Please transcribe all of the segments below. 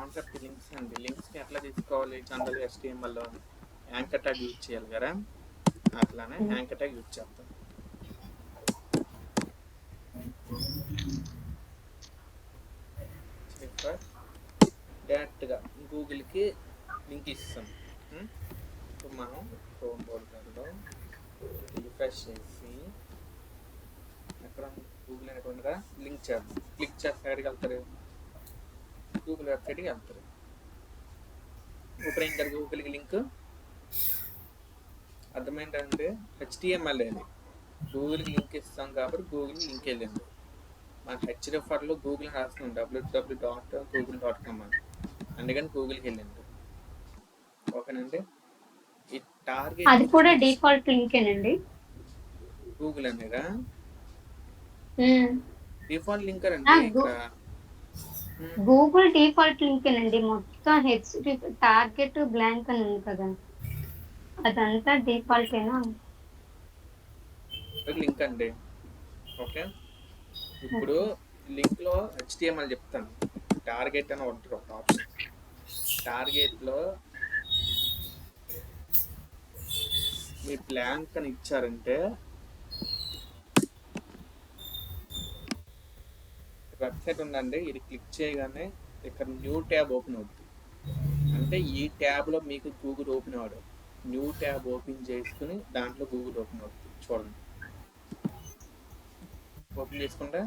Concept links అండి. లింక్స్ని ఎట్లా తీసుకోవాలి? General HTML anchor tag use చేయాలి కదా, అట్లానే యాంకర్ ట్యాగ్ యూజ్ చేస్తాం. డైరెక్ట్గా గూగుల్కి లింక్ ఇస్తాం. ఇప్పుడు మనం క్రోమ్ బ్రౌజర్లో రిఫ్రెష్ చేసి అక్కడ గూగుల్ అనేటువంటిగా లింక్ చేద్దాం. క్లిక్ చేస్తే ఎక్కడికి వెళ్తారు? గూగుల్ వెబ్సైట్కి వెళ్తారు. ఓపెన్ అయిన తర్వాత గూగుల్కి లింక్ అర్థమైందంటే HTML అది గూగుల్కి లింక్ ఇస్తాం కాబట్టి గూగుల్కి లింక్ వెళ్ళింది. మన హెచ్డిఎఫ్ఆర్లో గూగుల్ రాస్తున్నాం www.google.com అని, అందుకని గూగుల్కి వెళ్ళింది. ఓకేనండి. ఈ టార్గెట్ అది కూడా డిఫాల్ట్ లింకేనండి గూగుల్ అనేదా? డిఫాల్ట్ లింక్ అండి ఇక్కడ. గూగుల్ డిఫాల్ట్ లింకేనండి. మొత్తం టార్గెట్ బ్లాంక్ అని ఉంది కదా, అదంతా డిఫాల్టేనా? లింక్ అండి. ఓకే, ఇప్పుడు లింక్లో HTML చెప్తాను. టార్గెట్ అని ఉంటుంది ఒక ఆప్షన్. టార్గెట్లో మీ బ్లాంక్ అని ఇచ్చారంటే వెబ్సైట్ ఉందండి, ఇది క్లిక్ చేయగానే ఇక్కడ న్యూ ట్యాబ్ ఓపెన్ అవుతుంది. అంటే ఈ ట్యాబ్లో మీకు గూగుల్ ఓపెన్ అవ్వదు. న్యూ ట్యాబ్ ఓపెన్ చేసుకుని దాంట్లో గూగుల్ ఓపెన్ అవుతుంది. చూడండి, ఓపెన్ చేసుకుంటే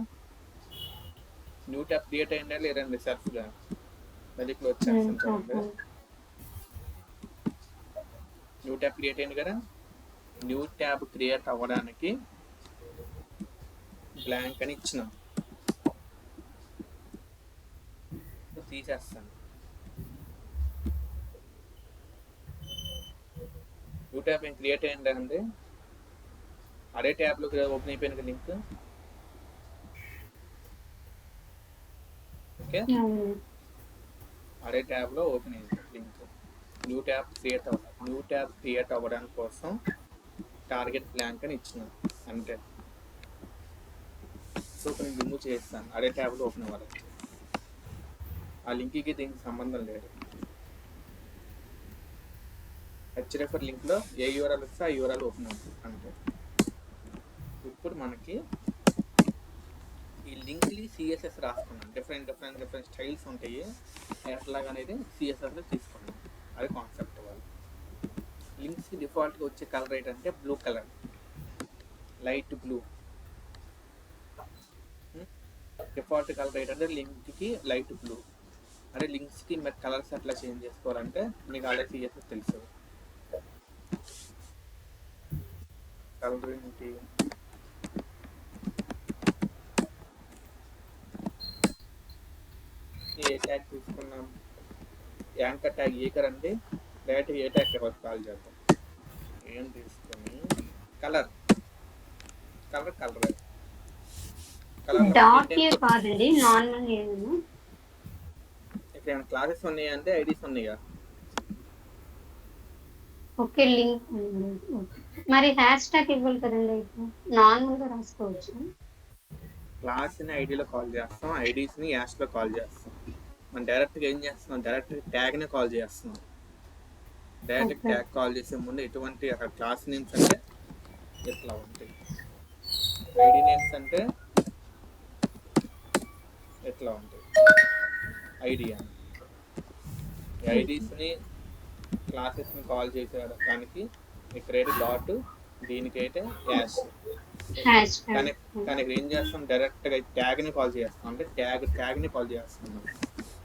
న్యూ ట్యాబ్ క్రియేట్ అయిందా లేదండి? సెల్ఫ్గా మళ్ళీ క్లోజ్ చేస్తాను. చూడండి, న్యూ ట్యాబ్ క్రియేట్ అయింది కదా. న్యూ ట్యాబ్ క్రియేట్ అవ్వడానికి బ్లాంక్ అని ఇచ్చినాం. తీసేస్తాను. న్యూ ట్యాబ్ ఏం క్రియేట్ అయిందండి? అదే ట్యాబ్లో ఓపెన్ అయిపోయిన లింక్. ఓకే, అదే ట్యాబ్లో ఓపెన్ అయింది లింక్. న్యూ ట్యాబ్ క్రియేట్ అవ్వాలి. న్యూ ట్యాబ్ క్రియేట్ అవ్వడానికి కోసం టార్గెట్ బ్లాంక్ అని ఇచ్చినాం అంతే. సో నేను రిమూవ్ చేస్తాను. అదే ట్యాబ్లో ఓపెన్ అవ్వాలి. ఆ లింక్కి దీనికి సంబంధం లేదు. హెచ్డిఎఫ్ఆర్ లింక్లో ఏ యూఆర్ఎల్ వస్తే ఆ యూఆర్ఎల్ ఓపెన్ అవుతుంది అంతే. ఇప్పుడు మనకి ఈ లింక్ని CSS రాసుకున్నాం. డిఫరెంట్ స్టైల్స్ ఉంటాయి. ఎట్లాగనేది CSSలో తీసుకున్నాం. అది కాన్సెప్ట్. వాళ్ళు లింక్స్కి డిఫాల్ట్గా వచ్చే కలర్ ఏంటంటే blue colour, light blue. Default colour ఏంటంటే లింక్కి లైట్ బ్లూ. అదే లింక్స్కి మరి కలర్స్ ఎట్లా చేంజ్ చేసుకోవాలంటే మీకు ఆల్రెడీ CSS తెలుసు. కలర్ ఏంటి? ఏ ట్యాగ్ తీసుకున్నాం? యాంకర్ ట్యాగ్ ఏకర్ అంటే డైరెక్ట్ ఏ ట్యాగ్ కాల్ చేద్దాం. ఏం తీసుకొని కలర్ కాదండి, నార్మల్. ఇక్కడ ఏమైనా క్లాసెస్ ఉన్నాయా అంటే ఐడీస్ ఉన్నాయా? ఓకే, లింక్ మరి హ్యాష్ ట్యాగ్ ఇవ్వాలి కదండి. నార్మల్గా రాసుకోవచ్చు. క్లాస్ని ఐడీలో కాల్ చేస్తాం, ఐడీస్ని యాష్లో కాల్ చేస్తాం. మనం డైరెక్ట్గా ఏం చేస్తున్నాం? డైరెక్ట్ ట్యాగ్ని కాల్ చేస్తున్నాం. డైరెక్ట్ ట్యాగ్ కాల్ చేసే ముందు ఎటువంటి అక్కడ క్లాస్ నేమ్స్ అంటే ఇట్లా ఉంటాయి, ఐడి నేమ్స్ అంటే ఎట్లా ఉంటాయి, ఐడి అని. ఐడీస్ని క్లాసెస్ని కాల్ చేసేదానికి ఇక్కడైతే డాట్, దీనికైతే యాష్. కానీ ఇక్కడ ఏం చేస్తాం? డైరెక్ట్గా ట్యాగ్ని కాల్ చేస్తాం. అంటే ట్యాగ్ని కాల్ చేస్తున్నాం.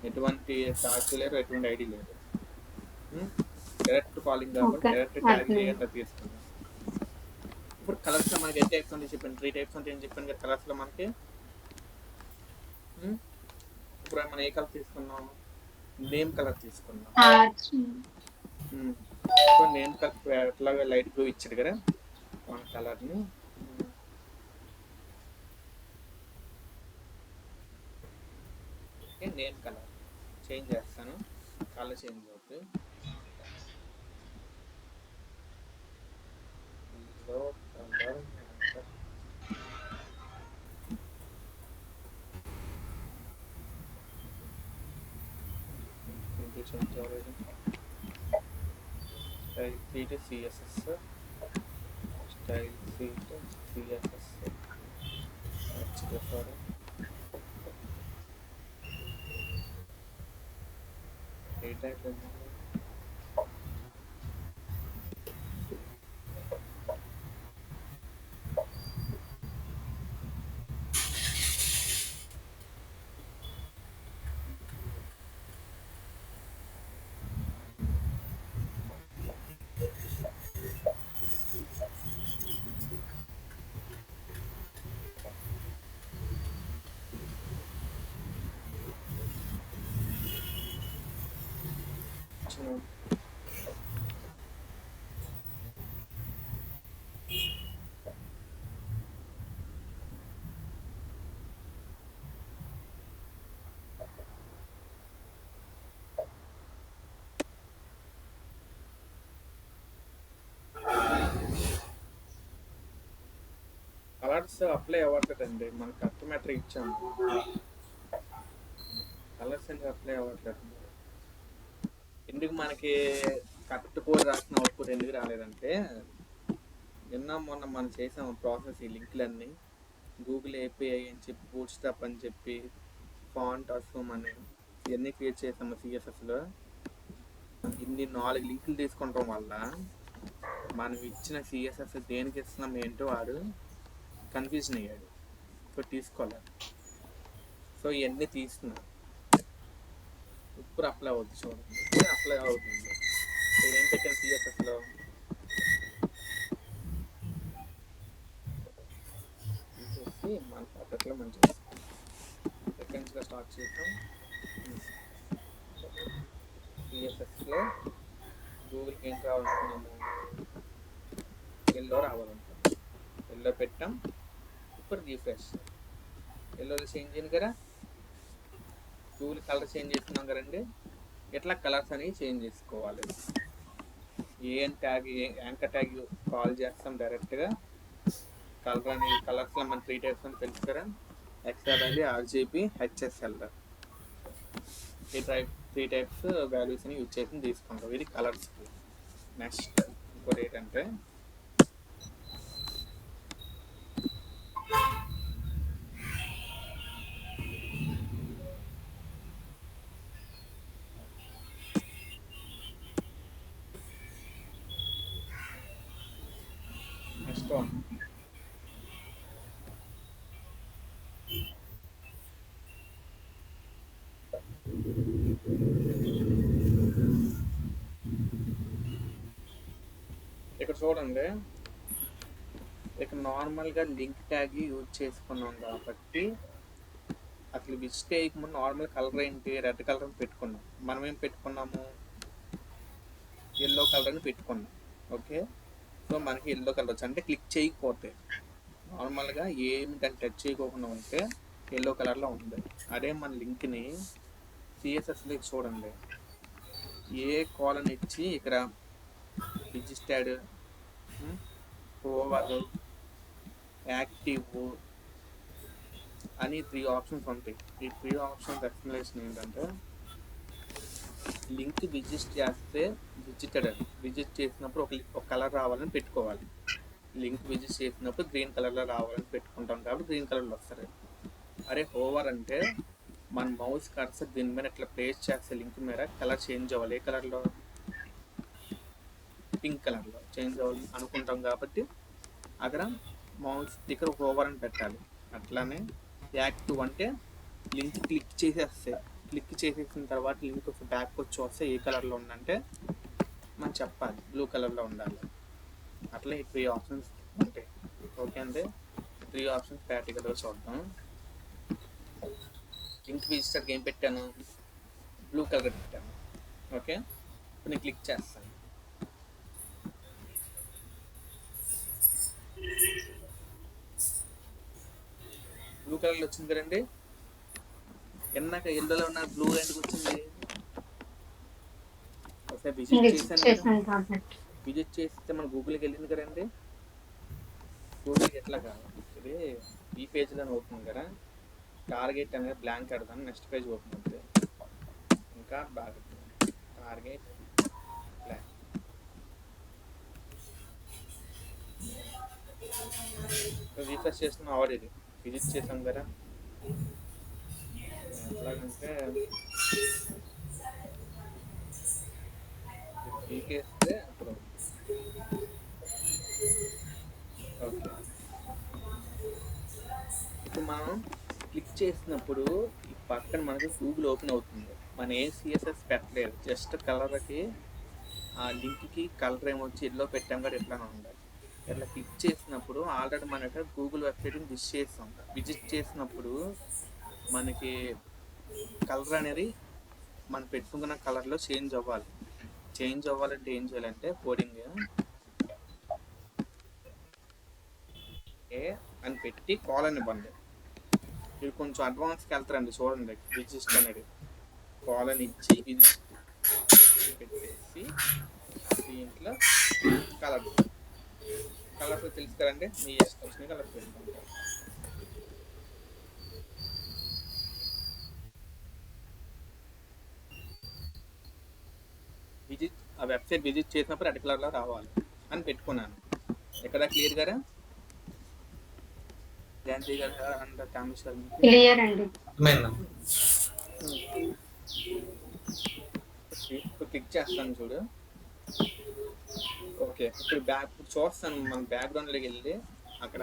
ఎటువంటి టాగ్ లేదు, ఎటువంటి ఐడి లేదు. డైరెక్ట్ కాలింగ్ కాబట్టి డైరెక్ట్ ట్యాగ్ చేయండి తీసుకున్నాం. ఇప్పుడు కలర్స్లో మనకి ఏ టైప్స్ ఉంటాయి చెప్పండి? 3 టైప్స్ ఉంటాయి అని చెప్పాను కదా కలర్స్లో మనకి. ఇప్పుడు మనం ఏ కలర్ తీసుకున్నాం? నేమ్ కలర్ తీసుకున్నాం. సో నేమ్ కలర్ ఎట్లాగా లైట్ బ్లూ ఇచ్చాడు కదా, మన కలర్ని నేమ్ కలర్ చేంజ్ చేస్తాను. కలర్ చేంజ్ అవుతుంది. చేంజ్ అవ్వలేదు. Style sheet CSS, style sheet CSS sorry ఏ టైప్ కలర్స్ అప్లై అవ్వట్లేదండి. మనకి కస్టమర్ ఇచ్చాము, కలర్స్ ఎందుకు అప్లై అవ్వట్లేదు? ఎందుకు మనకి కరెక్ట్ కోడ్ రాసిన అవుట్పుట్ ఎందుకు రాలేదంటే, నిన్న మొన్న మనం చేసాము ప్రాసెస్. ఈ లింక్లన్నీ గూగుల్ ఏపీఐ అని చెప్పి, బూట్ స్ట్రాప్ అని చెప్పి, ఫాంట్ అసూమ్ అని ఇవన్నీ క్రియేట్ చేసాము సిఎస్ఎస్లో. ఇన్ని 4 లింకులు తీసుకుంటాం వల్ల మనం ఇచ్చిన సిఎస్ఎస్ దేనికి ఇస్తున్నాం ఏంటో వాడు కన్ఫ్యూజన్ అయ్యాడు. సో తీసుకోలేదు. సో ఇవన్నీ తీస్తున్నాం. ఇప్పుడు అప్లై అవుతుంది చూడండి. ఇప్పుడు అప్లై అవుతుంది. ఏం పెట్టాను సిఎస్ఎస్లో? తీసేసి మన పద్ధతిలో మనం చేస్తాం. సెకండ్స్గా స్టార్ట్ చేస్తాం. సిఎస్ఎస్లో గూగుల్కి ఏం కావాలనుకున్నాము? ఎల్లో రావాలనుకున్నాం. ఎల్లో పెట్టాం. ఇప్పుడు రీఫ్రెష్. ఎల్లోలో చేంజ్ అయింది కదా, గూగుల్ కలర్ చేంజ్ చేసుకున్నాం కదండి. ఎట్లా కలర్స్ అనేవి చేంజ్ చేసుకోవాలి? AN tag, anchor tag call చేస్తాం డైరెక్ట్గా. కలర్ అనేది కలర్స్లో మన 3 టైప్స్ అని తెలుసు కదా, ఎక్స్ఆర్ఐబి, ఆర్జీబీ, హెచ్ఎస్ఎల్. ఈ 3 టైప్స్ వాల్యూస్ని యూజ్ చేసి తీసుకుంటాం. ఇది కలర్స్కి. నెక్స్ట్ ఇంకోటి ఏంటంటే, నెక్స్ట్ వన్ ఇక్కడ చూడండి. ఇక్కడ నార్మల్గా లింక్ ట్యాగ్ యూజ్ చేసుకున్నాం కాబట్టి అసలు విజిట్ చేయకముందు నార్మల్ కలర్ ఏంటి, రెడ్ కలర్ పెట్టుకున్నాం. మనం ఏం పెట్టుకున్నాము? ఎల్లో కలర్ని పెట్టుకున్నాం. ఓకే, సో మనకి ఎల్లో కలర్ వచ్చి అంటే క్లిక్ చేయకపోతే, నార్మల్గా ఏమి దాన్ని టచ్ చేయకోకుండా ఉంటే ఎల్లో కలర్లో ఉంది. అదే మన లింక్ని సిఎస్ఎస్లో చూడండి, ఏ కాలన్ ఇచ్చి ఇక్కడ రిజిస్టర్డ్, ఓవర్, యాక్టివ్ అని 3 ఆప్షన్స్ ఉంటాయి. ఈ 3 ఆప్షన్స్ ఎక్స్ప్లెనేషన్ ఏంటంటే, లింక్ విజిట్ చేస్తే విజిట్ చేసినప్పుడు ఒక కలర్ రావాలని పెట్టుకోవాలి. లింక్ విజిట్ చేసినప్పుడు గ్రీన్ కలర్లో రావాలని పెట్టుకుంటాం కాబట్టి గ్రీన్ కలర్లో వస్తారు. అరే ఓవర్ అంటే మన మౌస్ కర్సర్ దీని మీద ఇట్లా ప్లేస్ చేస్తే లింక్ మీద కలర్ చేంజ్ అవ్వాలి. ఏ కలర్లో? పింక్ కలర్లో చేంజ్ అవ్వాలి అనుకుంటాం కాబట్టి అక్కడ మౌస్ దగ్గర ఒక ఓవర్ అని పెట్టాలి. అట్లానే యాక్టివ్ అంటే లింక్ క్లిక్ చేసేసిన తర్వాత లింక్ బ్యాక్ వచ్చి వస్తే ఏ కలర్లో ఉందంటే మనం చెప్పాలి, బ్లూ కలర్లో ఉండాలి. అట్లా ఈ 3 ఆప్షన్స్ ఉంటాయి. ఓకే అండి, 3 ఆప్షన్స్ ప్రాక్టికల్గా చూద్దాం. లింక్ విజిటర్కి ఏం పెట్టాను? బ్లూ కలర్ పెట్టాను. ఓకే, ఇప్పుడు నేను క్లిక్ చేస్తాను. బ్లూ కలర్లో వచ్చింది కదండి. ఎన్నాక ఎల్లోలో ఉన్న బ్లూ ఎందుకు వచ్చింది? ఒకసారి విజిట్ చేస్తే మన గూగుల్కి వెళ్ళింది కదండి. గూగుల్కి ఎట్లా కాదు, ఇది ఈ పేజ్లోనే ఓపెన్ కదా. టార్గెట్ అనేది బ్లాంక్ పెడతాను, నెక్స్ట్ పేజ్ ఓపెన్ అవుతుంది. ఇంకా బాగా టార్గెట్ ప్లాన్. రీఫ్రెష్ చేస్తున్న ఆల్రెడీ విజిట్ చేసాం కదా. ఎట్లాగంటే పీకేస్తే అప్పుడు ఓకే. ఇప్పుడు మనం క్లిక్ చేసినప్పుడు ఈ పక్కన మనకి గూగుల్ ఓపెన్ అవుతుంది. మనం ఏ సిఎస్ఎస్ పెట్టలేదు, జస్ట్ కలర్కి ఆ లింక్కి కలర్ ఏమొచ్చి ఎల్లో పెట్టాం కదా ఎట్లానే ఉండాలి. ఇట్లా క్లిక్ చేసినప్పుడు ఆల్రెడీ మనకి గూగుల్ వెబ్సైట్ని విజిట్ చేసినప్పుడు మనకి కలర్ అనేది మనం పెట్టుకున్న కలర్లో చేంజ్ అవ్వాలంటే ఏం చేయాలంటే కోడింగ్ ఏ అని పెట్టి కాల్ అని ఇవ్వండి. ఇది కొంచెం అడ్వాన్స్కి వెళ్తారండి, చూడండి. విజిస్ట్ అనేది కాల్ అని ఇచ్చి విజిస్ట్ పెట్టేసి దీంట్లో కలర్స్ తెలుసు కదండి, మీ ఇష్టం వచ్చిన కలర్స్ పెట్టుకుంటారు. ఆ వెబ్సైట్ విజిట్ చేసినప్పుడు రెడ్ కలర్లో రావాలి అని పెట్టుకున్నాను. ఎక్కడ క్లియర్ గారా జయంతి గారు అండ్ కామేశ్వర్? క్లియర్ అండి. ఇప్పుడు క్లిక్ చేస్తాను చూడు. ఓకే, ఇప్పుడు చూస్తాను. మన బ్యాక్గ్రౌండ్లోకి వెళ్ళి అక్కడ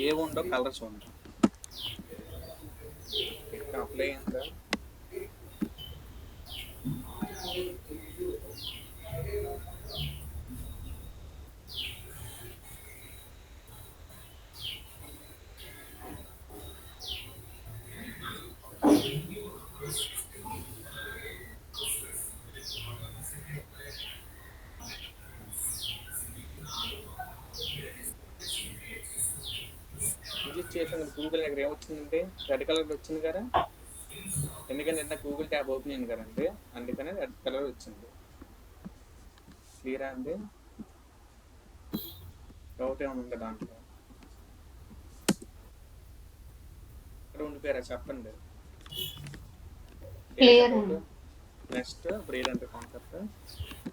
ఏముండో కలర్ చూడండి. అప్లై అయిందా? విజిట్ చేసాను. గూగుల్ దగ్గర ఏమొచ్చిందంటే రెడ్ కలర్ వచ్చింది కదా. ఎందుకంటే నిన్న గూగుల్ ట్యాబ్ ఓపెన్ అయింది కదండి, అందుకనే రెడ్ కలర్ వచ్చింది. క్లియరా అండి? డౌట్ ఏమైనా ఉందా దాంట్లో? ఇక్కడ ఉండిపోయారా చెప్పండి. నెక్స్ట్ బ్రేడ్ అంటే కాన్సెప్ట్.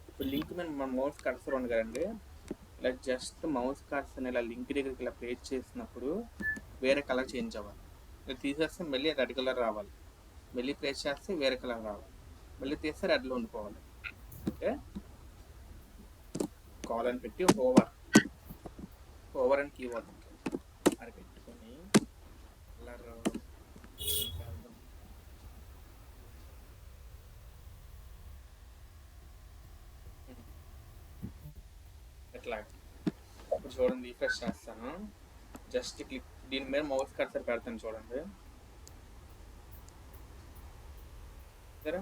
ఇప్పుడు లింక్ మీద మన మౌస్ కర్సర్ ఉంది కదండి, ఇలా జస్ట్ మౌస్ కర్సర్ ఇలా లింక్ దగ్గరికి ఇలా ప్లేస్ చేసినప్పుడు వేరే కలర్ చేంజ్ అవ్వాలి. ఇలా తీసేస్తే మళ్ళీ రెడ్ కలర్ రావాలి, మళ్ళీ ప్లేస్ చేస్తే వేరే కలర్ రావాలి, మళ్ళీ తీస్తే రెడ్లో ఉండిపోవాలి. అంటే కాల్ అని పెట్టి ఓవర్ అని కీవర్డ్ అది పెట్టుకొని కలర్ ఎట్లా. ఇప్పుడు చూడండి, రీఫ్రెష్ చేస్తాను. జస్ట్ క్లిక్ దీని మీద మౌస్ కర్సర్ పెడతాను చూడండి. సరే,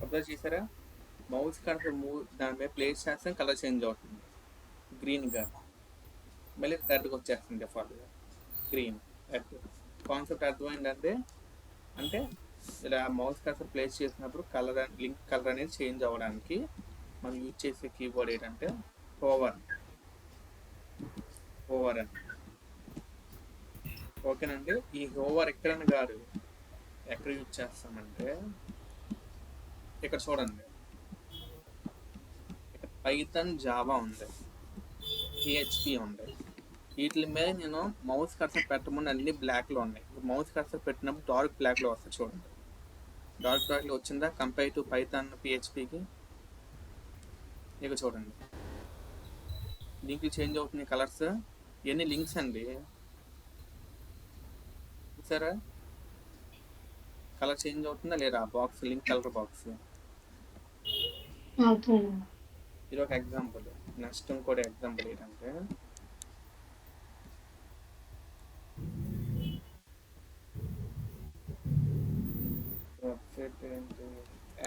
అబ్జర్వ్ చేశారా? మౌస్ కర్సర్ దాని మీద ప్లేస్ చేస్తే కలర్ చేంజ్ అవుతుంది, గ్రీన్గా. మళ్ళీ రెడ్గా వచ్చేస్తుంది డిఫాల్ట్గా, గ్రీన్ రెడ్. కాన్సెప్ట్ అర్థమైందంటే అంటే ఇలా మౌస్ కర్సర్ ప్లేస్ చేసినప్పుడు లింక్ కలర్ అనేది చేంజ్ అవ్వడానికి మనం యూజ్ చేసే కీబోర్డ్ ఏంటంటే ఓవర్ అని. ఓకేనండి. ఈ ఓవర్ ఎక్కడని కాదు, ఎక్కడ యూజ్ చేస్తామంటే ఇక్కడ చూడండి, ఇక్కడ పైథాన్, జావా ఉంది, PHP ఉంది. వీటి మీద నేను మౌస్ కర్సర్ పెట్టమని అన్ని బ్లాక్లో ఉన్నాయి. మౌస్ కర్సర్ పెట్టినప్పుడు డార్క్ బ్లాక్లో వస్తుంది చూడండి. డార్క్ బ్లాక్లో వచ్చిందా కంపేర్ టు పైథాన్, PHPకి? ఇక చూడండి, లింక్లు చేంజ్ అవుతున్నాయి, కలర్స్. ఇవన్నీ లింక్స్ అండి, చూసారా? కలర్ చేంజ్ అవుతుందా లేదా? Box link colour box. ఇది ఒక ఎగ్జాంపుల్. నెక్స్ట్ ఇంకోటి ఎగ్జాంపుల్ ఏంటంటే వెబ్సైట్ ఏంటి,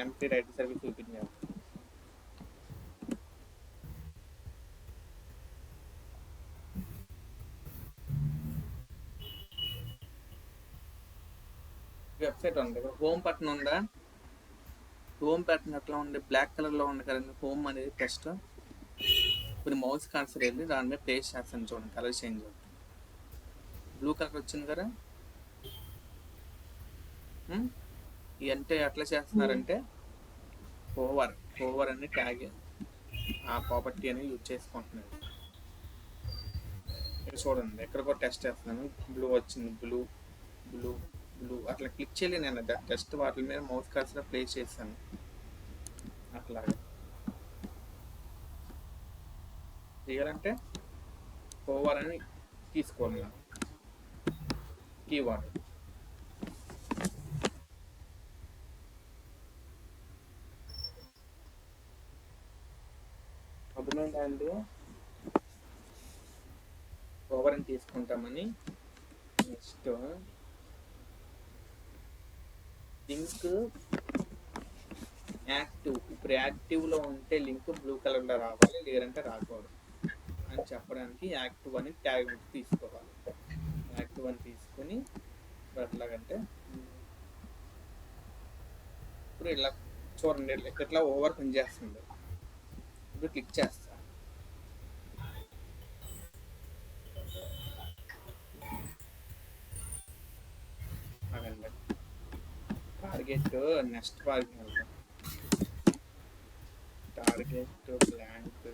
ఎంటీ రైట్ సర్వీస్ చూపించాము. వెబ్సైట్ ఉంది, ఇక్కడ హోమ్ బటన్ ఉందా? హోమ్ బటన్ ఎట్లా ఉంది, బ్లాక్ కలర్లో ఉంది కదండి హోమ్ అనేది టెస్ట్. ఇప్పుడు మౌస్ కర్సర్ వెళ్ళి దాని మీద ప్లేస్ చేస్తాను చూడండి, కలర్ చేంజ్ అవుతుంది. బ్లూ కలర్ వచ్చింది కదా. అంటే ఎట్లా చేస్తున్నారంటే ఓవర్ అని ట్యాగ్ ఆ ప్రాపర్టీ అని యూజ్ చేసుకుంటున్నారు. ఇక్కడ చూడండి, ఎక్కడ కూడా టెస్ట్ చేస్తున్నాను, బ్లూ వచ్చింది, బ్లూ బ్లూ బ్లూ అట్లా క్లిక్ చేయలేదు. నేను జస్ట్ వాటి మీద మౌస్ కర్సర్ ప్లేస్ చేశాను. అట్లాగా చేయాలంటే ఓవర్ అని తీసుకోవాలి కీవర్డ్. అర్థమైందా అండి? ఓవర్ అని తీసుకుంటామని. Next link active. ఇప్పుడు యాక్టివ్లో ఉంటే లింక్ బ్లూ కలర్లో రావాలి, లేదంటే రాకూడదు అని చెప్పడానికి యాక్టివ్ అని ట్యాగ్ తీసుకోవాలి. యాక్టివ్ అని తీసుకొని ఎట్లాగంటే ఇప్పుడు ఇలా చూడండి, ఇట్లా ఓవర్ పనిచేస్తుంది. ఇప్పుడు క్లిక్ చేస్తా, టార్గెట్ నెక్స్ట్ బార్కి వెళ్తాం. Target blank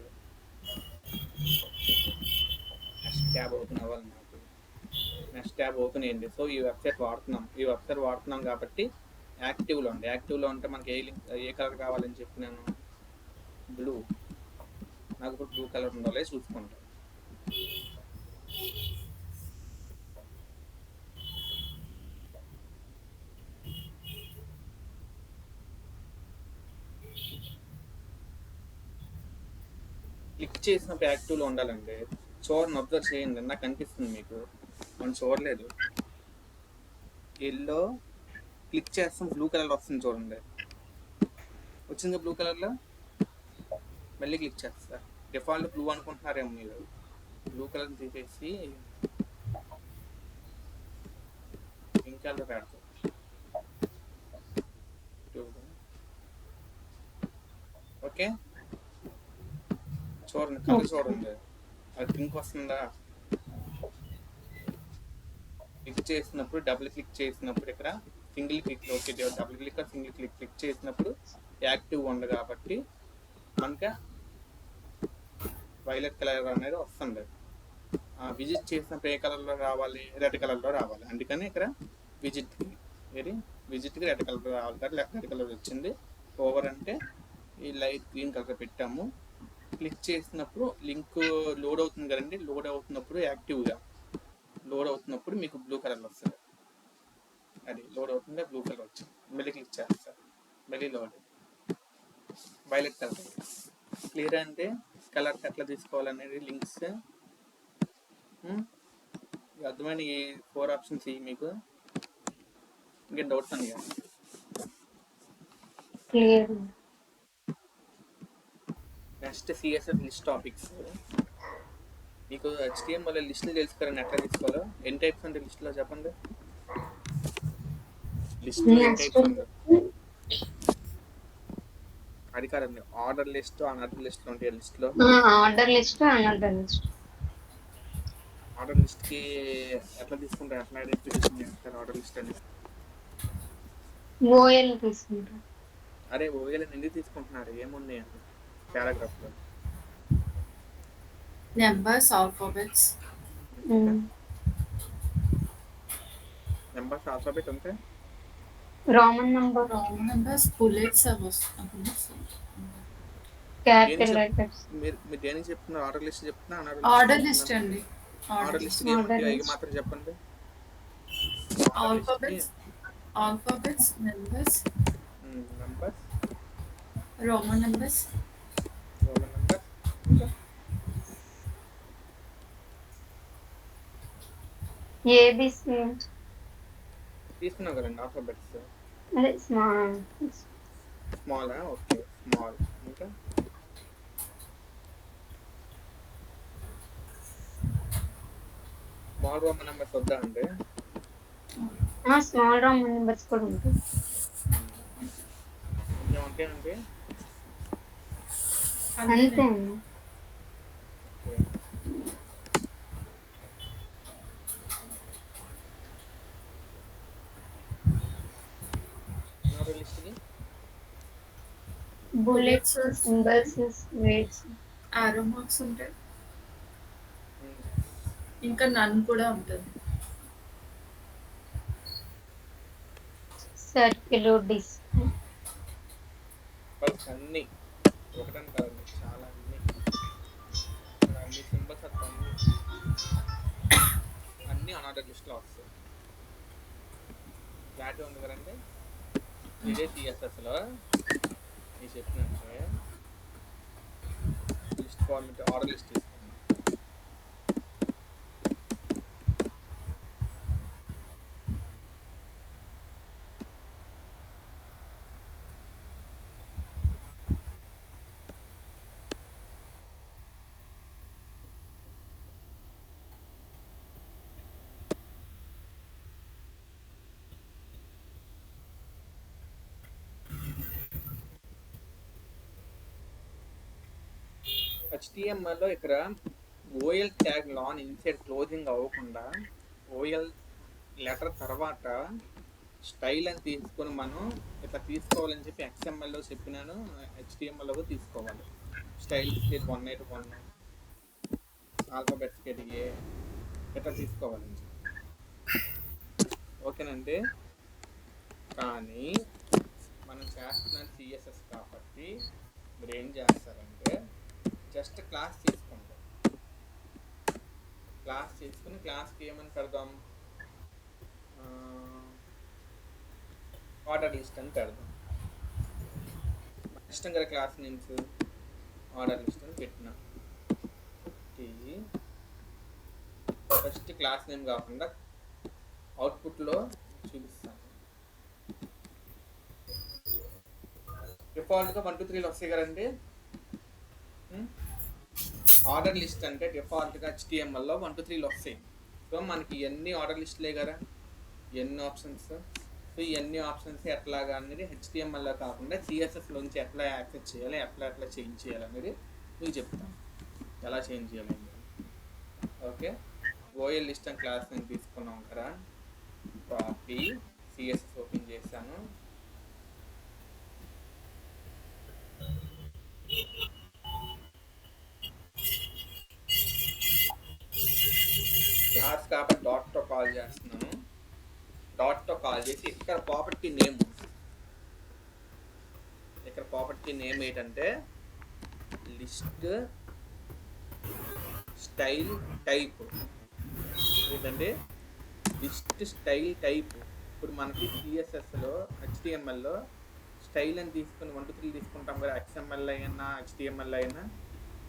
next tab open అవ్వాలి. నాకు నెక్స్ట్ ట్యాబ్ ఓపెన్ అయ్యింది. సో ఈ వెబ్సైట్ వాడుతున్నాం కాబట్టి యాక్టివ్లో ఉంది. యాక్టివ్లో ఉంటే మనకి ఏ కలర్ కావాలని చెప్పినాను, బ్లూ. నాకు ఇప్పుడు బ్లూ కలర్ ఉండాలి, చూసుకుంటాను. క్లిక్ చేసినప్పుడు యాక్టివ్లో ఉండాలండి. చూడండి, అబ్జర్వ్ చేయండి, నాకు కనిపిస్తుంది, మీకు మనం చూడలేదు. ఎల్లో క్లిక్ చేస్తాం, బ్లూ కలర్ వస్తుంది చూడండి, వచ్చింది బ్లూ కలర్లో. మళ్ళీ క్లిక్ చేస్తా, డిఫాల్ట్ బ్లూ అనుకుంటున్నారేమో మీరు. బ్లూ కలర్ తీసేసి పింక్ కలర్ పెడతాం. ఓకే, చూడండి, కలర్ చూడండి, అది పింక్ వస్తుందా. క్లిక్ చేసినప్పుడు, డబుల్ క్లిక్ చేసినప్పుడు, ఇక్కడ single click, okay, double click single click చేసినప్పుడు యాక్టివ్ ఉంది కాబట్టి మనకి వైలెట్ కలర్ అనేది వస్తుంది. విజిట్ చేసినప్పుడు ఏ కలర్లో రావాలి, రెడ్ కలర్లో రావాలి. అందుకని ఇక్కడ విజిట్కి రెడ్ కలర్ రావాలి కాబట్టి రెడ్ కలర్ వచ్చింది. ఓవర్ అంటే ఈ లైట్ గ్రీన్ కలర్ పెట్టాము. క్లిక్ చేసినప్పుడు లింక్ లోడ్ అవుతుంది కదండి, లోడ్ అవుతున్నప్పుడు యాక్టివ్గా లోడ్ అవుతున్నప్పుడు మీకు బ్లూ కలర్ వస్తుంది. అది లోడ్ అవుతుంటే బ్లూ కలర్ వచ్చింది. మళ్ళీ క్లిక్ చేస్తారు, మళ్ళీ లోడ్ వైలెట్ కలర్. క్లియర్ అంటే కలర్స్ ఎట్లా తీసుకోవాలనేది లింక్స్ అర్థమైన ఈ 4 ఆప్షన్స్ ఇవి మీకు. ఇంకేం డౌట్స్ అండి? Next CSS list topics. మీకు HTML లిస్టులు తెలుసుకోవాలని ఎట్లా తీసుకోవాలో. ఎన్ని టైప్స్ అంటే లిస్టులో చెప్పండి. లిస్టులో ఎన్ని టైప్స్ ఉంది? అది కాదండి, ఆర్డర్ లిస్ట్, అనదర్ లిస్ట్ ఉంటాయి. లిస్ట్లో order list, another list. Order లిస్ట్కి ఎట్లా తీసుకుంటారు, ఎట్లా ఐడెంటిఫికేషన్ చేస్తారు ఆర్డర్ లిస్ట్ అని? ఓఎల్ తీసుకుంటారు. అరే ఓఎల్ ఎందుకు తీసుకుంటున్నారు, ఏమున్నాయి అండి పారాగ్రాఫ్లో? Numbers, alphabets. నెంబర్స్, ఆల్ఫాబెట్ అంటే Roman number, numbers, bullets, capital letters. మీరు దేనికి చెప్తున్నారు? ఆర్డర్ లిస్ట్ చెప్తున్నా, ఆర్డర్ లిస్ట్ అండి. ఆర్డర్ లిస్ట్ ఏముంటాయి అవి మాత్రం చెప్పండి. Alphabets, numbers, Roman numbers, ABC తీసుకున్నాం కదండి ఆల్ఫాబెట్స్. అదే స్మాల్. Okay, small. ఇంకా స్మాల్ రోమన్ నెంబర్స్ వద్దా అండి? స్మాల్ రోమన్ నెంబర్స్ కూడా ఉంటాయి. ఇంకేమంటాయండి? అంతే అండి. లిస్ట్కి బుల్లెట్స్, సింబల్స్, వేట్స్. ఆరో మార్క్స్ ఉంటాయి. ఇంకా నన్ కూడా ఉంటుంది. Circle, disc. సింబల్స్ అన్నీ ఒకటని కాదండి, చాలా అన్ని సింబల్స్ అన్నీ అనార్డర్ లిస్ట్లో వస్తాయి. క్లారిటీ ఉంది కదండి. ఇదే సిఎస్ఎస్లో నేను చెప్పినట్టే లిస్ట్ ఫార్మెట్ ఆర్డర్ లిస్ట్ తీసుకున్నాను. HTML లో ఇక్కడ ఓఎల్ ట్యాగ్ లాన్ ఇన్సైడ్ క్లోజింగ్ అవ్వకుండా ఓఎల్ లెటర్ తర్వాత స్టైల్ అని తీసుకొని మనం ఇట్లా తీసుకోవాలని చెప్పి XML చెప్పినాను. HTML తీసుకోవాలి. స్టైల్ స్కేట్ 181 ఆల్ఫాబెట్ స్కేట్ ఏ ఇట్లా తీసుకోవాలని చెప్పి. ఓకేనండి. కానీ మనం చేస్తున్నాం సిఎస్ఎస్ కాబట్టి మీరు ఏం చేస్తారంటే జస్ట్ క్లాస్ తీసుకోండి. క్లాస్ తీసుకుని క్లాస్కి ఏమని పెడదాం, ఆర్డర్ లిస్ట్ అని పెడదాం. ఇష్టం కదా క్లాస్ నేమ్స్ ఆర్డర్ లిస్ట్ అని పెట్టినా. ఫస్ట్ క్లాస్ నేమ్ కాకుండా అవుట్పుట్లో చూపిస్తాను. డిఫాల్ట్గా 1 2 3 వస్తాయి కదండి. ఆర్డర్ లిస్ట్ అంటే డిఫాల్ట్గా HTML 1 2 3 వస్తాయి. సో మనకి ఇవన్నీ ఆర్డర్ లిస్ట్లే కదా, ఎన్ని ఆప్షన్స్. సో ఇవన్నీ ఆప్షన్స్ ఎట్లాగా అనేది HTML కాకుండా CSSలోంచి ఎట్లా యాక్సెస్ చేయాలి, ఎట్లా చేంజ్ చేయాలి అనేది మీకు చెప్తాను, ఎలా చేంజ్ చేయాలి. ఓకే. ఓఎల్ లిస్ట్ అని క్లాస్ నేను తీసుకున్నాం కదా, కాపీ CSS ఓపెన్ చేశాను. క్లాస్ కాబట్టి డాట్తో కాల్ చేస్తున్నాను. డాట్తో కాల్ చేసి ఇక్కడ ప్రాపర్టీ నేమ్, ఇక్కడ ప్రాపర్టీ నేమ్ ఏంటంటే లిస్ట్ స్టైల్ టైప్. ఏంటంటే లిస్ట్ స్టైల్ టైప్. ఇప్పుడు మనకి సిఎస్ఎస్లో HTML స్టైల్ అని తీసుకుని 1 2 3 తీసుకుంటాం కదా. XML అయినా HTML అయినా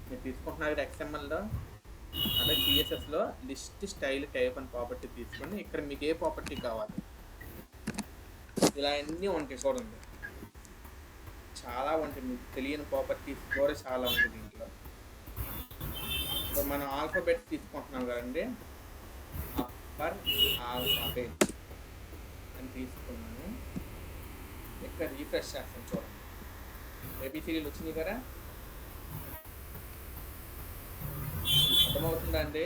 మీరు తీసుకుంటున్నారు కదా XML అదే సిఎస్ఎస్లో లిస్ట్ స్టైల్ టైప్ అని ప్రాపర్టీ తీసుకొని ఇక్కడ మీకు ఏ ప్రాపర్టీ కావాలి ఇలా అన్నీ ఉంటాయి చూడండి. చాలా ఉంటాయి, మీకు తెలియని ప్రాపర్టీస్ కూడా చాలా ఉంటాయి దీంట్లో. సో మనం ఆల్ఫాబెట్ తీసుకుంటున్నాం కదండి, అప్పర్ ఆల్ఫాబెట్ అని తీసుకున్నాను. ఇక్కడ రీఫ్రెష్ చేస్తాను చూడండి. ABCDలు వచ్చినాయి కదా, అర్థమవుతుందా అండి.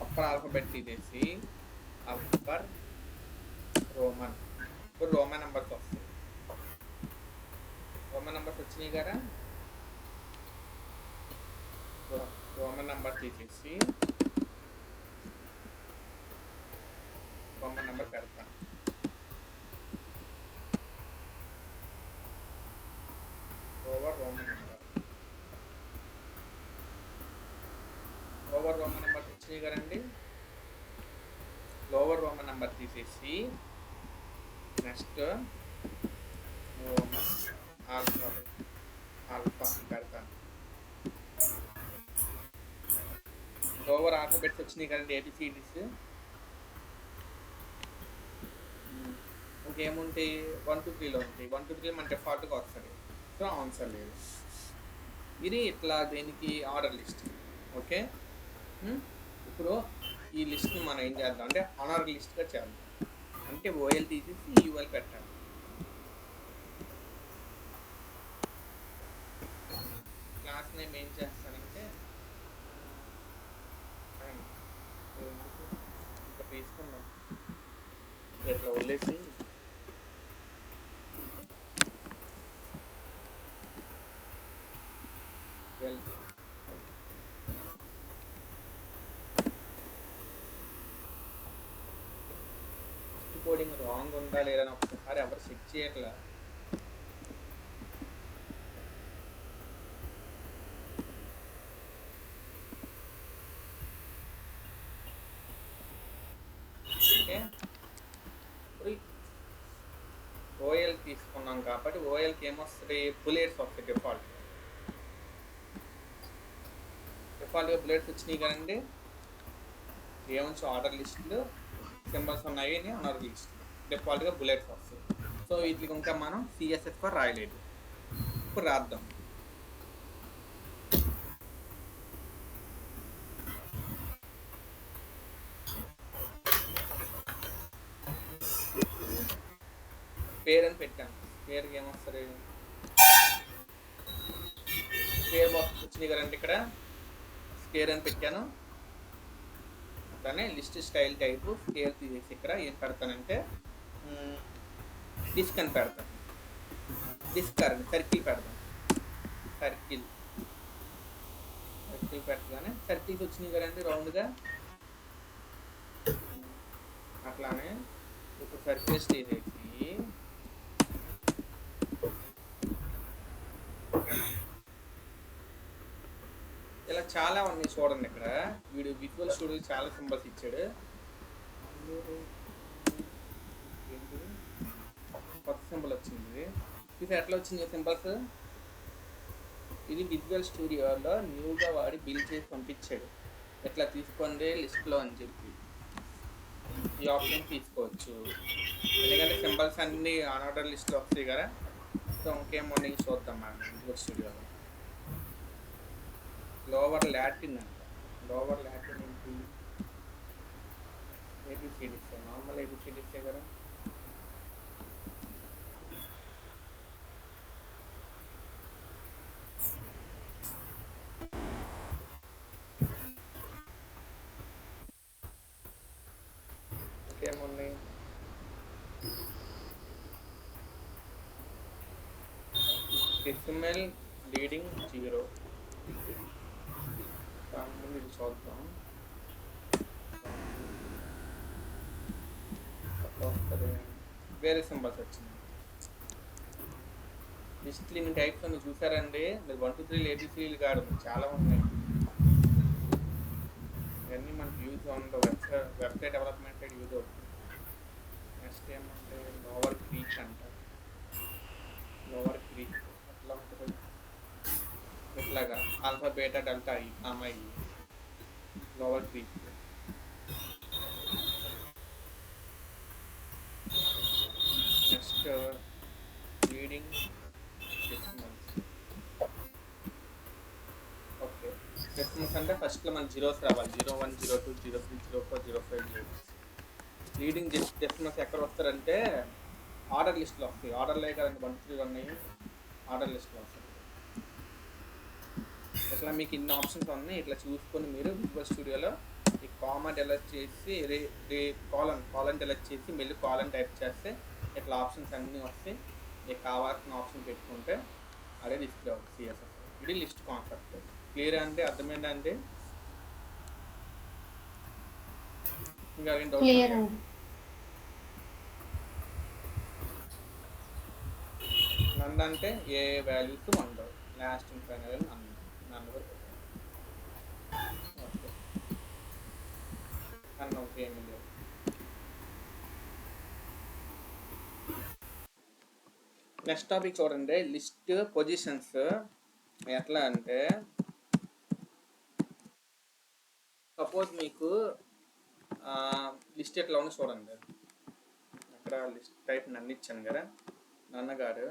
అప్పర్ ఆల్ఫాబెట్ తీసేసి అప్పర్ రోమన్, ఇప్పుడు రోమన్ నెంబర్స్ వస్తాయి. రోమన్ నెంబర్స్ వచ్చినాయి కదా, రోమన్ నెంబర్ తీసేసి రోమన్ నెంబర్ పెడతాను. Over Roman number, over Roman number వచ్చినాయి కదండి. లోవర్ రోమన్ నెంబర్ తీసేసి నెక్స్ట్ రోమన్ ఆల్ఫా పెడతాను. లోవర్ ఆల్ఫాబెట్స్ వచ్చినాయి కదండి, ABCDs. ఇంకేముంటాయి 1 2 3లో ఉంటాయి. 1 2 3 మన డిఫాల్ట్గా వస్తుంది. సో ఆన్సర్ లేదు. ఇది ఇట్లా దీనికి ఆర్డర్ లిస్ట్. ఓకే. ఇప్పుడు ఈ లిస్ట్ని మనం ఏం చేద్దాం అంటే ఆర్డర్ లిస్ట్గా చేద్దాం. అంటే ఓఎల్ తీసేసి UL పెట్టాలి. క్లాస్ నేమ్ ఏం చేస్తానంటే ఇంకా తీసుకున్నాం ఇట్లా వదిలేసి కోడింగ్ రాంగ్ ఉందా లేదా అని ఒకసారి ఎవరు చెక్ చేయట్లా. ఓకే, ఇప్పుడు ఓఎల్ తీసుకున్నాం కాబట్టి ఓఎల్కి ఏమొస్తుంది, బుల్లెట్స్ వస్తాయి. డిఫాల్ట్గా బుల్లెట్స్ వచ్చినాయి కదండి. ఏమొచ్చి ఆర్డర్ లిస్టులు సింబల్స్ ఉన్నాయి అని అనర్ లిస్ట్, డిఫాల్ట్గా బుల్లెట్స్ వస్తాయి. సో వీటికి ఇంకా మనం సిఎస్ఎస్ ఫర్ రాయలేదు. ఇప్పుడు రాద్దాం. పేరు అని పెట్టాను. పేరుకి ఏమొస్తుంది, స్క్వేర్ బాక్స్ వచ్చినాయి కదండి. ఇక్కడ స్క్వేర్ అని పెట్టాను. అట్లానే లిస్ట్ స్టైల్ టైపు స్క్వేర్ తీసేసి ఇక్కడ ఏం పెడతానంటే డిస్క్ అని పెడతాను. డిస్క్ సర్కిల్ పెడతాను. సర్కిల్ పెట్టగానే సర్కిల్స్ వచ్చినాయి కదండి రౌండ్గా. అట్లానే ఇప్పుడు సర్కిల్స్ తీసేసి ఇలా చాలా ఉన్నాయి చూడండి. ఇక్కడ వీడు విజువల్ స్టూడియో చాలా సింబల్స్ ఇచ్చాడు. కొత్త సింబల్ వచ్చింది. ఇది ఎట్లా వచ్చింది సింబల్స్, ఇది విజువల్ స్టూడియోలో న్యూగా వాడి బిల్ చేసి పంపించాడు. ఎట్లా తీసుకోండి లిస్ట్లో అని చెప్పి ఈ ఆప్షన్ తీసుకోవచ్చు. ఎందుకంటే సింబల్స్ అన్నీ ఆర్డర్ లిస్ట్లో వస్తాయి కదా. సో ఇంకేం మార్నింగ్ చూద్దాం మనం విజువల్ స్టూడియోలో. లోవర్ లాటిన్ అంట. లోవర్ లాటిన్ ఏంటి, ఏబిసిడిస్, నార్మల్ ఏబిసిడిసే కదా. ఇంకేమున్నాయి, డెసిమల్ లీడింగ్ 0. ముందు ఇది చూద్దాం. వేరే సింబల్స్ వచ్చింది. లిస్ట్ ఇన్ని టైప్స్ అని చూసారండి. మీరు 1 2 3 ఏబిసిడీలు కాదు, చాలా ఉన్నాయి. ఇవన్నీ మనకు యూజ్ ఉండవు, వెబ్సైట్ డెవలప్మెంట్ సైడ్ యూజ్ అవుతుంది. నెక్స్ట్ ఏమంటే లోవర్ క్రీక్ అంట. లోవర్ క్రీక్ అట్లా ఉంటుంది. ఇట్లాగా ఆల్ఫా బీటా డెల్టా ఈ అమ్మాయి lower creek. Next reading decimals. Okay, decimals అంటే ఫస్ట్లో మన జీరోస్ రావాలి. 01 02 03 04 05 రీడింగ్ డెసిమల్స్ ఎక్కడ వస్తారంటే ఆర్డర్ లిస్ట్లో వస్తాయి. ఆర్డర్లో కదండి 1 2 3 ఉన్నాయి, ఆర్డర్ లిస్ట్లో వస్తాయి. ఇట్లా మీకు ఇన్ని ఆప్షన్స్ ఉన్నాయి. ఇట్లా చూసుకొని మీరు విజువల్ స్టూడియోలో ఈ కామా డెలెక్ట్ చేసి కాలన్ డెలెక్ట్ చేసి మళ్ళీ కాలన్ టైప్ చేస్తే ఇట్లా ఆప్షన్స్ అన్నీ వస్తాయి. మీకు కావాల్సిన ఆప్షన్ పెట్టుకుంటే అదే డిస్ప్లే అవుతుంది సిఎస్ఎస్. ఇది లిస్ట్ కాన్సెప్ట్. క్లియర్ అంటే అర్థమైందండి? ఇంకా ఏం డౌట్? నన్ను అంటే ఏ వాల్యూస్ ఉండవు, లాస్ట్ అండ్ ఫైనల్ నన్ను ఓకే నన్ను ఓకే ఏమి లేవు. నెక్స్ట్ టాపిక్ చూడండి, లిస్ట్ పొజిషన్స్. ఎట్లా అంటే సపోజ్ మీకు లిస్ట్ ఎట్లా ఉంది చూడండి. అక్కడ లిస్ట్ టైప్ నన్ను ఇచ్చాను కదా, నన్నగాడు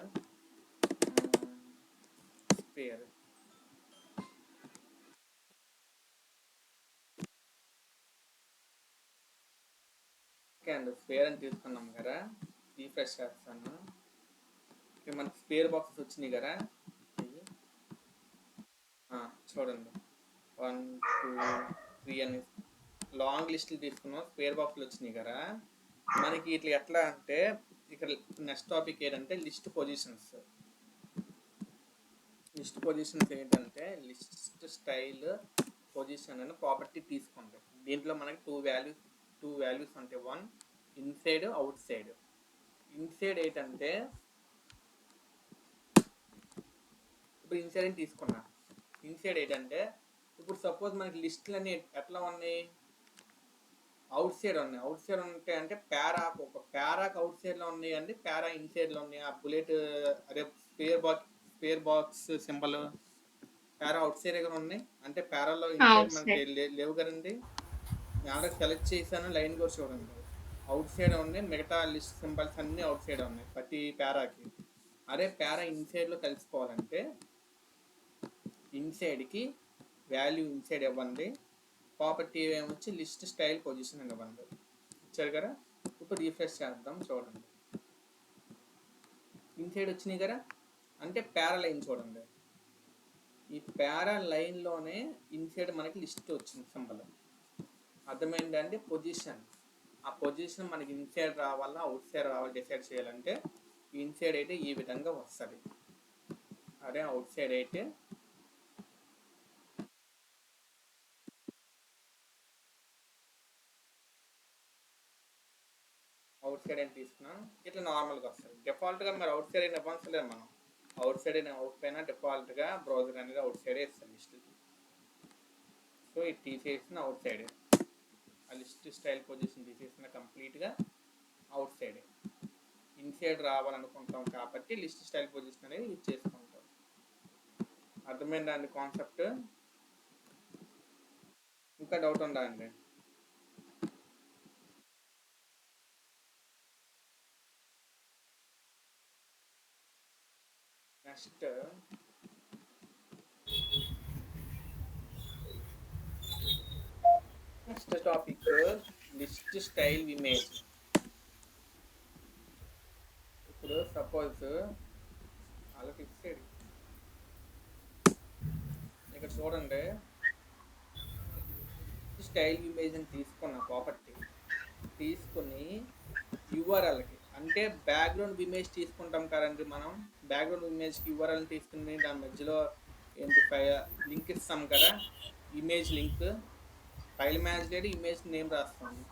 స్పేర్. ఓకే అండి, స్పేర్ అని తీసుకున్నాం కదా. రీఫ్రెష్ చేస్తాను. మనకి స్పేర్ బాక్సెస్ వచ్చినాయి కదా, చూడండి 1 2 3 అని లాంగ్ లిస్టులు తీసుకున్నాం. స్పేర్ బాక్స్లు వచ్చినాయి కదా మనకి. ఇట్లా ఎట్లా అంటే ఇక్కడ నెక్స్ట్ టాపిక్ ఏంటంటే లిస్ట్ పొజిషన్స్. లిస్ట్ పొజిషన్స్ ఏంటంటే లిస్ట్ స్టైల్ పొజిషన్ అని ప్రాపర్టీ తీసుకోండి. దీంట్లో మనకి టూ వాల్యూస్ ఉంటాయి. 1 ఇన్సైడ్ అవుట్ సైడ్. ఇన్సైడ్ ఏంటంటే ఇప్పుడు ఇన్సైడ్ తీసుకున్నా. ఇన్సైడ్ ఏంటంటే ఇప్పుడు సపోజ్ మనకి లిస్టులు అన్ని ఎట్లా ఉన్నాయి, అవుట్ సైడ్ ఉన్నాయి. అవుట్ సైడ్ ఉంటాయి అంటే పారాకు ఒక పారాకు అవుట్ సైడ్ లో ఉన్నాయి అండి, పారా ఇన్సైడ్ లో ఉన్నాయి. ఆ బుల్లెట్ అదే స్పేర్ బాక్స్ సింబల్ పారా అవుట్ సైడ్ దగ్గర ఉన్నాయి అంటే పారాలో ఇన్సైడ్ మనకి లేవు కదండి. నేను ఆల్రెడీ సెలెక్ట్ చేశాను, లైన్ కూడా చూడండి అవుట్ సైడ్ ఉన్నాయి. మిగతా లిస్ట్ సింబల్స్ అన్ని అవుట్ సైడ్ ఉన్నాయి ప్రతి పారాకి. అదే పారా ఇన్సైడ్ లో కలిసిపోవాలంటే ఇన్సైడ్కి వాల్యూ ఇన్సైడ్ ఇవ్వండి, ప్రాపర్టీ ఏమొచ్చి లిస్ట్ స్టైల్ పొజిషన్ అని ఇవ్వండి. ఇచ్చారు కదా. ఇప్పుడు రీఫ్రెష్ చేద్దాం చూడండి, ఇన్సైడ్ వచ్చినాయి కదా. అంటే పారా లైన్ చూడండి, ఈ పారా లైన్లోనే ఇన్సైడ్ మనకి లిస్ట్ వచ్చింది సింబల్. అర్థమైందండి. పొజిషన్, ఆ పొజిషన్ మనకి ఇన్సైడ్ రావాలా అవుట్ సైడ్ రావాలా డిసైడ్ చేయాలంటే ఇన్సైడ్ అయితే ఈ విధంగా వస్తుంది. అదే అవుట్ సైడ్ అయితే అవుట్ సైడ్ అని తీసుకున్నాం, ఇట్లా నార్మల్గా వస్తుంది. డిఫాల్ట్గా మరి అవుట్ సైడ్ అయిన ఇవ్వాల్సి లేదు. మనం అవుట్ సైడ్ అయినా అవుట్ పైన డిఫాల్ట్గా బ్రౌజర్ అనేది అవుట్ సైడే ఇస్తుంది లిస్ట్. సో ఇది తీసేసిన అవుట్ సైడ్, ఆ లిస్ట్ స్టైల్ పొజిషన్ తీసేసిన కంప్లీట్గా అవుట్ సైడే. ఇన్సైడ్ రావాలనుకుంటాం కాబట్టి లిస్ట్ స్టైల్ పొజిషన్ అనేది యూజ్ చేసుకుంటాం. అర్థమైందా అండి కాన్సెప్ట్? ఇంకా డౌట్ ఉందా అండి? Next topic list style image. ఇప్పుడు సపోజ్ అలా ఫిక్స్ చేయడు, ఇక్కడ చూడండి స్టైల్ ఇమేజ్ అని తీసుకున్న ప్రాపర్టీ తీసుకుని యూఆర్ఎల్కి అంటే బ్యాక్గ్రౌండ్ ఇమేజ్ తీసుకుంటాం కదండి. మనం బ్యాక్గ్రౌండ్ ఇమేజ్కి యూఆర్ఎల్ తీసుకుని దాని మధ్యలో ఏంటి లింక్ ఇస్తాం కదా, ఇమేజ్ లింక్. ఫైల్ మేనేజ్ లేదు, ఇమేజ్ నేమ్ రాస్తాము.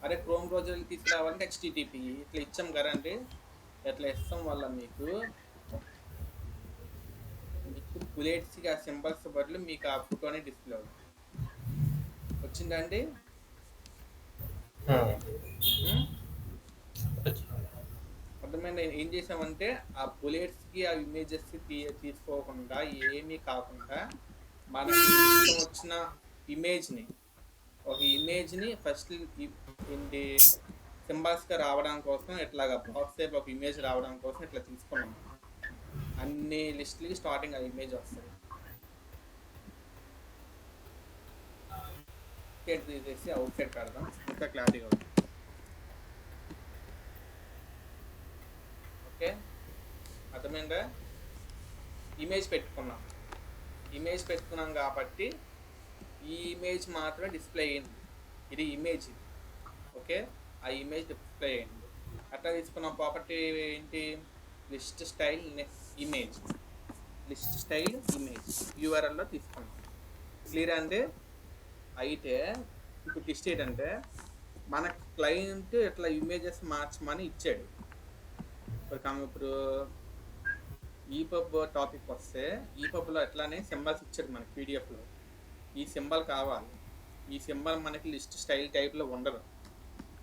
అదే క్రోమ్ బ్రౌజర్కి తీసుకురావాలంటే HTTP ఇట్లా ఇచ్చాం కదండి. ఇట్లా ఇస్తాం వల్ల మీకు బుల్లెట్స్కి ఆ సింబల్స్ బదులు మీకు ఆ ఫోటోనే డిస్ప్లే అవుతుంది. వచ్చిందండి? అర్థమైంది. ఏం చేసామంటే ఆ బుల్లెట్స్కి ఆ ఇమేజెస్కి తీసుకోకుండా ఏమీ కాకుండా మనకి ఇష్టం వచ్చిన ఇమేజ్ని, ఒక ఇమేజ్ని ఫస్ట్ ఏంటి సింబల్స్గా రావడం కోసం ఇట్లాగా బాక్స్ టైప్ ఒక ఇమేజ్ రావడం కోసం ఇట్లా తీసుకున్నాం. అన్ని లిస్టులకి స్టార్టింగ్ ఆ ఇమేజ్ వస్తుంది. తీసేసి అవుట్ సైడ్ పెడదాం, ఇంకా క్లారిటీగా అవుతుంది. ఓకే, అర్థమైందా? ఇమేజ్ పెట్టుకున్నాం కాబట్టి ఈ ఇమేజ్ మాత్రమే డిస్ప్లే అయ్యింది. ఇది ఇమేజ్, ఓకే. ఆ ఇమేజ్ డిస్ప్లే అయ్యింది. అట్లా తీసుకున్నాం ప్రాపర్టీ ఏంటి, list style image. List style image యూఆర్ఎల్లో తీసుకున్నాం. క్లియర్ అండి? అయితే ఇప్పుడు లిస్ట్ ఏంటంటే మన క్లయింట్ ఇట్లా ఇమేజెస్ మార్చమని ఇచ్చాడు. ఇప్పుడు ఈపబ్ టాపిక్ వస్తే ఈపబ్లో ఎట్లానే సింబల్స్ ఇచ్చాడు మనకి పీడిఎఫ్లో. ఈ సింబల్ కావాలి, ఈ సింబల్ మనకి లిస్ట్ స్టైల్ టైప్లో ఉండదు.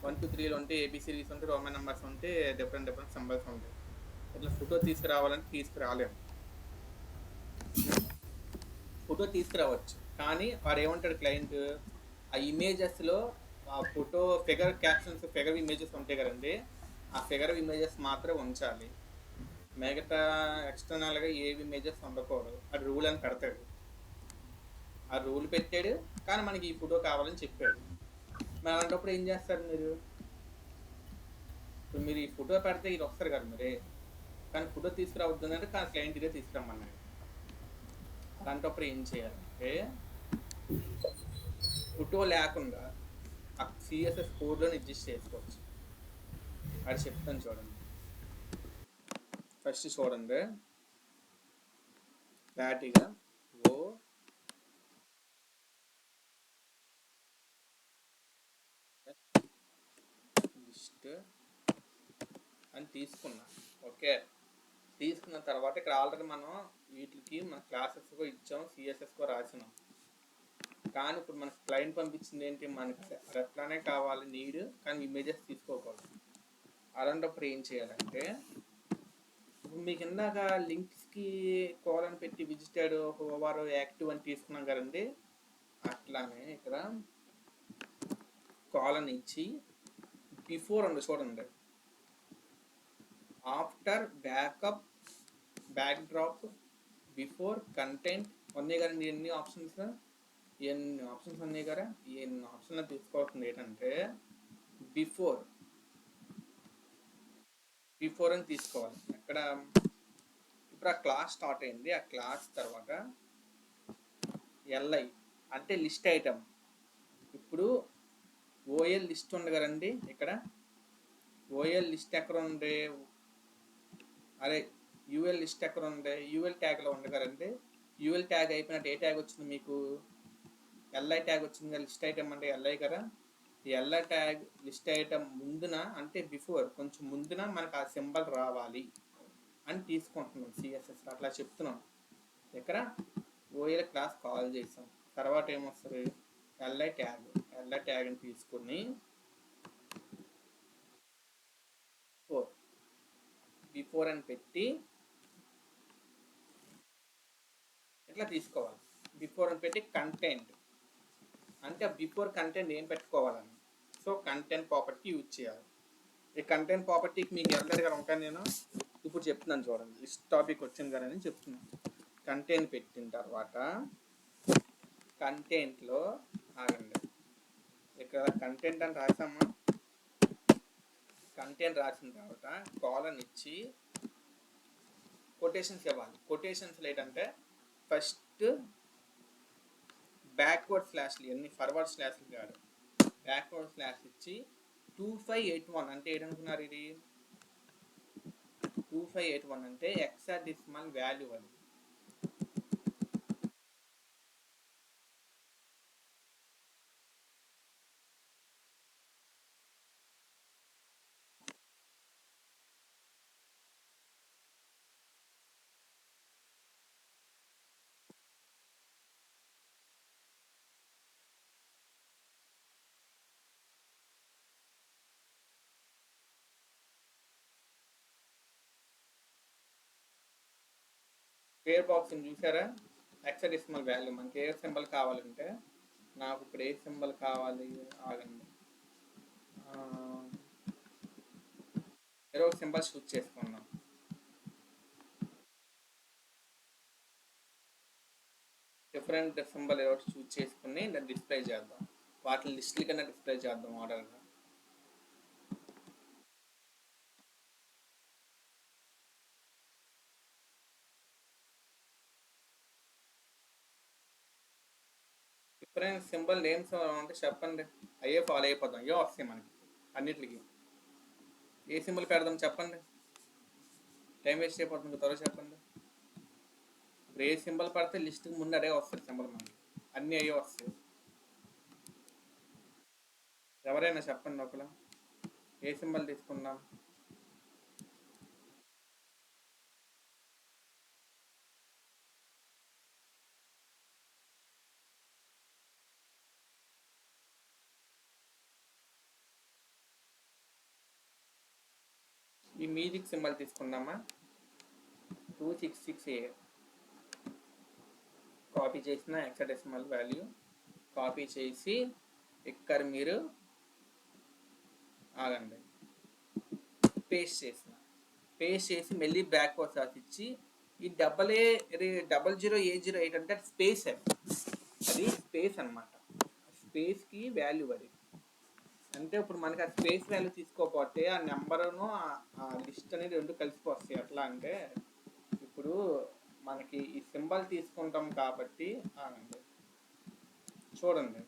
1 2 3 ఉంటాయి, ఏబిసిడీస్ ఉంటాయి, రోమన్ నెంబర్స్ ఉంటాయి, డిఫరెంట్ సింబల్స్ ఉంటాయి. ఇట్లా ఫోటో తీసుకురావాలంటే తీసుకురాలేము. ఫోటో తీసుకురావచ్చు కానీ వాడు ఏమంటాడు క్లయింట్, ఆ ఇమేజెస్లో ఆ photo figure captions figure images ఉంటాయి కదండి, ఆ ఫిగర్ ఇమేజెస్ మాత్రమే ఉంచాలి. మిగతా ఎక్స్టర్నల్గా ఏవి ఇమేజెస్ ఉండకూడదు. అది రూల్ అని పెడతాడు. ఆ రూల్ పెట్టాడు కానీ మనకి ఈ ఫోటో కావాలని చెప్పాడు. మరి అలాంటప్పుడు ఏం చేస్తారు మీరు? ఇప్పుడు మీరు ఈ ఫోటో పెడితే ఇది వస్తారు కదా మరి, కానీ ఫోటో తీసుకురావద్దు అంటే కానీ క్లయింట్ ఇదే తీసుకురమ్మన్నాడు. అలాంటప్పుడు ఏం చేయాలంటే ఫోటో లేకుండా ఆ CSS కోడ్లో అడ్జస్ట్ చేసుకోవచ్చు. అది చెప్తాను చూడండి. ఫస్ట్ చూడండి క్లారిటీగా. లిస్ట్ అని తీసుకున్నా. ఓకే, తీసుకున్న తర్వాత ఇక్కడ ఆల్రెడీ మనం వీటికి మన క్లాసెస్కో ఇచ్చాం, సిఎస్ఎస్కో రాసినాం. కానీ ఇప్పుడు మనకి క్లయింట్ పంపించింది ఏంటి, మనకి అట్లానే కావాలి నీడ్, కానీ ఇమేజెస్ తీసుకోకూడదు. అలాంటప్పుడు ఏం చేయాలంటే, ఇప్పుడు మీకు ఇందాక లింక్స్కి కోలన్ పెట్టి విజిటెడ్, హోవర్, యాక్టివ్ అని తీసుకున్నాం కదండి, అట్లానే ఇక్కడ కాలన్ ఇచ్చి బిఫోర్ అండి చూడండి, after, backup, back drop, before, content ఉన్నాయి కదండి. ఎన్ని ఆప్షన్స్ ఉన్నాయి కదా, ఎన్ని ఆప్షన్లు తీసుకోవాల్సింది ఏంటంటే బిఫోర్ అని తీసుకోవాలి. ఎక్కడ ఇప్పుడు ఆ క్లాస్ స్టార్ట్ అయింది, ఆ క్లాస్ తర్వాత ఎల్ఐ అంటే లిస్ట్ ఐటమ్. ఇప్పుడు ఓఎల్ లిస్ట్ ఉంది కదండి, ఇక్కడ ఓఎల్ లిస్ట్ ఎక్కడ ఉంది, అరే యూఎల్ లిస్ట్ ఎక్కడ ఉంది, యూఎల్ ట్యాగ్లో ఉంది కదండి. యూఎల్ ట్యాగ్ అయిపోయినట్టు ఏ ట్యాగ్ వచ్చింది మీకు, ఎల్ఐ ట్యాగ్ వచ్చింది కదా. లిస్ట్ ఐటమ్ అంటే ఎల్ఐ కదా. ఈ ఎల్ఐ ట్యాగ్ లిస్ట్ ఐటమ్ ముందున అంటే బిఫోర్, కొంచెం ముందున మనకు ఆ సింబల్ రావాలి అని తీసుకుంటున్నాం సిఎస్ఎస్. అట్లా చెప్తున్నాం. ఇక్కడ ఓఎల్ క్లాస్ కాల్ చేసాం, తర్వాత ఏమొస్తుంది, ఎల్ఐ ట్యాగ్ని తీసుకుని బిఫోర్ అని పెట్టి ఇట్లా తీసుకోవాలి. బిఫోర్ అని పెట్టి కంటెంట్ అంటే బిఫోర్ కంటెంట్ ఏం పెట్టుకోవాలని, సో కంటెంట్ ప్రాపర్టీ యూజ్ చేయాలి. ఈ కంటెంట్ ప్రాపర్టీకి మీకు ఎవరి దగ్గర ఉంటాను, నేను ఇప్పుడు చెప్తున్నాను చూడండి. లిస్ట్ టాపిక్ వచ్చింది కదా అని చెప్తున్నాను. కంటెంట్ పెట్టిన తర్వాత కంటెంట్లో ఆగండి, ఇక్కడ కంటెంట్ అని రాసామా, కంటెంట్ రాసిన తర్వాత కాలన్ ఇచ్చి కొటేషన్స్ ఇవ్వాలి. కొటేషన్స్లో ఏంటంటే ఫస్ట్ బ్యాక్వర్డ్ స్లాష్లు, ఎన్ని ఫార్వర్డ్ స్లాష్లు కాదు, బ్యాక్వర్డ్ స్లాష్ ఇచ్చి 2581 అంటే ఏంటనుకున్నారు, ఇది 2581 అంటే హెక్సాడెసిమల్ వాల్యూ అది. పేర్ బాక్స్ చూసారా, హెక్సాడెసిమల్ వాల్యూ. మనకి ఏ సింబల్ కావాలంటే, నాకు ఇప్పుడు ఏ సింబల్ కావాలి, ఆగండి, ఏదో ఒక సింబల్ చూస్ చేసుకున్నాం. డిఫరెంట్ సింబల్ ఏదో చూస్ చేసుకుని దాన్ని డిస్ప్లే చేద్దాం. వాటిని లిస్టుల కన్నా డిస్ప్లే చేద్దాం ఆర్డర్గా. డిఫరెంట్ సింబల్ నేమ్స్ అంటే చెప్పండి, అయ్యే ఫాలో అయిపోతాం. అయ్యో వస్తాయి మనకి అన్నిటికి. ఏ సింబల్ పెడదాం చెప్పండి, టైం వేస్ట్ అయిపోతుంది, త్వరగా చెప్పండి. ఇప్పుడు ఏ సింబల్ పడితే లిస్ట్కి ముందు అదే వస్తుంది సింబల్, మనకి అన్నీ అయ్యే వస్తాయి. ఎవరైనా చెప్పండి ఒకలా, ఏ సింబల్ తీసుకుందాం. ఈ మ్యూజిక్ సింబల్ తీసుకుందామా, 266A కాపీ చేసిన హెక్సాడెసిమల్ వాల్యూ కాపీ చేసి ఇక్కడ మీరు ఆగండి, పేస్ట్ చేసి మళ్ళీ బ్యాక్వర్డ్ స్లాష్ ఇచ్చి ఈ 0008 అంటే స్పేస్, అది స్పేస్ అనమాట. స్పేస్కి వాల్యూ అది. అంటే ఇప్పుడు మనకి ఆ స్పేస్ వాల్యూ తీసుకోకపోతే ఆ నెంబరును ఆ లిస్ట్ అనేది రెండు కలిసిపోస్తాయి. ఎట్లా అంటే ఇప్పుడు మనకి ఈ సింబల్ తీసుకుంటాం కాబట్టి చూడండి,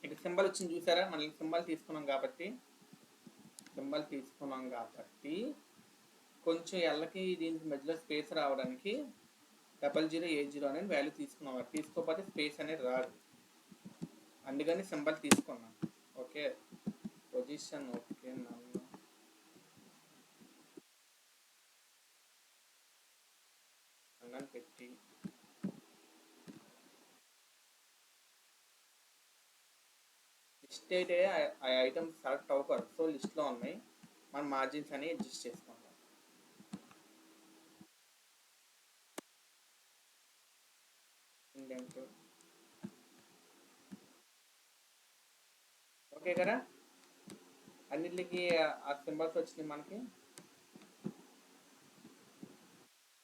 ఇక్కడ సింబల్ వచ్చింది చూసారా, మనకి సింబల్ తీసుకున్నాం కాబట్టి కొంచెం ఎల్లకి దీనికి మధ్యలో స్పేస్ రావడానికి 0080 అనేది వాల్యూ తీసుకున్నాం. తీసుకోకపోతే స్పేస్ అనేది రాదు, అందుకని సింబల్ తీసుకున్నాం. ఓకే, పొజిషన్ ఓకే నన్ను అన్నాను పెట్టి లిస్ట్ అయితే ఆ ఐటమ్స్ సెలెక్ట్ అవ్వకూడదు. సో లిస్ట్లో ఉన్నాయి, మన మార్జిన్స్ అని అడ్జస్ట్ చేసుకుంటాం. ఇండెంట్ ఓకే కదా, అన్నిటికి ఆ సింబల్స్ వచ్చినాయి మనకి.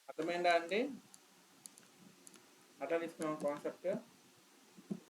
అర్థమైందా అండి? అట్లా తీసుకున్నాం కాన్సెప్ట్.